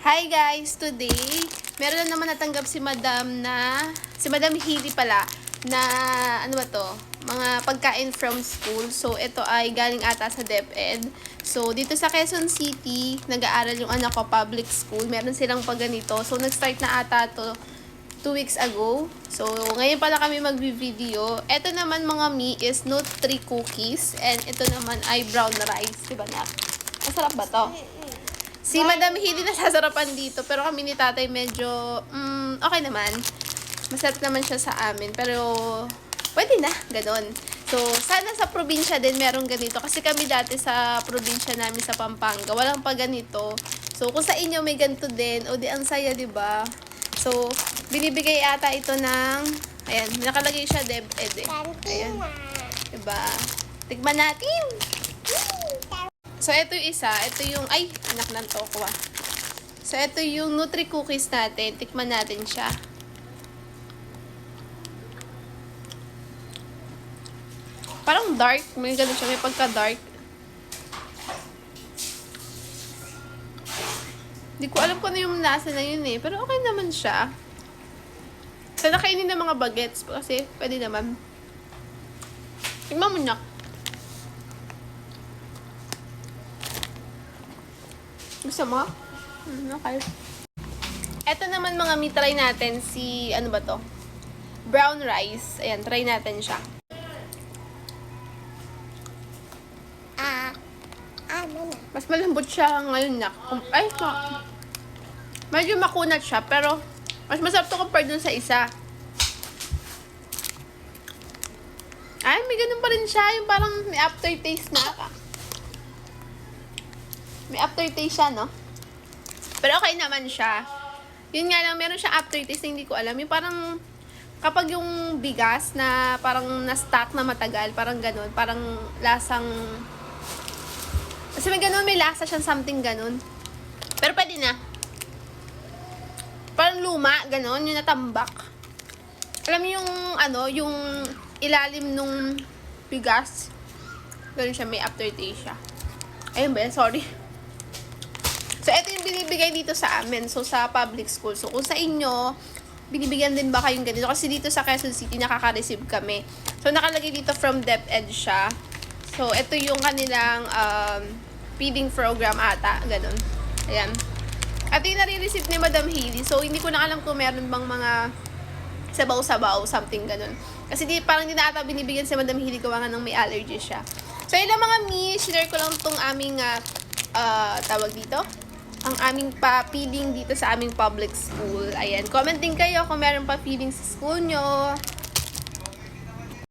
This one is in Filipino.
Hi guys! Today, meron na naman natanggap si Madam Hili pala, na, ano ba to? Mga pagkain from school. So, ito ay galing ata sa DepEd. So, dito sa Quezon City, nag-aaral yung anak ko, public school. Meron silang pag ganito. So, nag-start na ata to 2 weeks ago. So, ngayon pala kami mag-video. Ito naman mga mi is Nutri Cookies. And ito naman ay brown rice. Diba na? Masarap ba to? Si Madam Hili nasasarapan dito, pero kami ni tatay medyo, okay naman. Masarap naman siya sa amin, pero pwede na, ganon. So, sana sa probinsya din merong ganito. Kasi kami dati sa probinsya namin sa Pampanga, walang pa ganito. So, kung sa inyo may ganito din, o di ang saya, diba? So, binibigay ata ito ng, ayan, nakalagay siya DepEd eh. Ayan, diba? Tikman natin! So, ito yung isa. Ito yung, ay, anak ng toko ah. So, ito yung Nutri Cookies natin. Tikman natin siya. Parang dark. May ganun siya. May pagka-dark. Hindi ko alam kung ano yung lasa na yun eh. Pero okay naman siya. Sana kainin ng mga bagets. Kasi pwede naman. Tingnan mo, Nyak. Gusto mo? Okay. Ito naman mga try natin si, ano ba to? Brown rice. Ayan, try natin siya. Mas malambot siya ngayon na. Ay, medyo makunat siya, pero mas masarap to compare dun sa isa. Ay, may ganun pa rin siya. Yung parang may aftertaste na. May aftertaste siya, no? Pero okay naman siya. Yun nga lang, meron siya aftertaste na hindi ko alam. Yung parang, kapag yung bigas na parang na-stack na matagal, parang ganun, parang lasang, kasi may ganun, may lasa siyang something ganun. Pero pwede na. Parang luma, ganun, yung natambak. Alam mo yung, ano, yung ilalim nung bigas. Ganun siya, may aftertaste siya. Ayun ba, sorry. So, ito yung binibigay dito sa amin. So, sa public school. So, kung sa inyo, binibigyan din ba kayong ganito? Kasi dito sa Quezon City, nakaka-receive kami. So, nakalagay dito from DepEd siya. So, ito yung kanilang feeding program ata. Ganon. Ayan. At yung nare-receive ni Madam Hili. So, hindi ko na alam kung meron bang mga sabaw-sabaw, something ganon. Kasi parang hindi na ata binibigyan si Madam Hili gawa nga ng may allergy siya. So, ilang mga share ko lang tong aming tawag dito. Ang aming pa-feeding dito sa aming public school. Ayan. Comment din kayo kung meron pa feeding sa school nyo.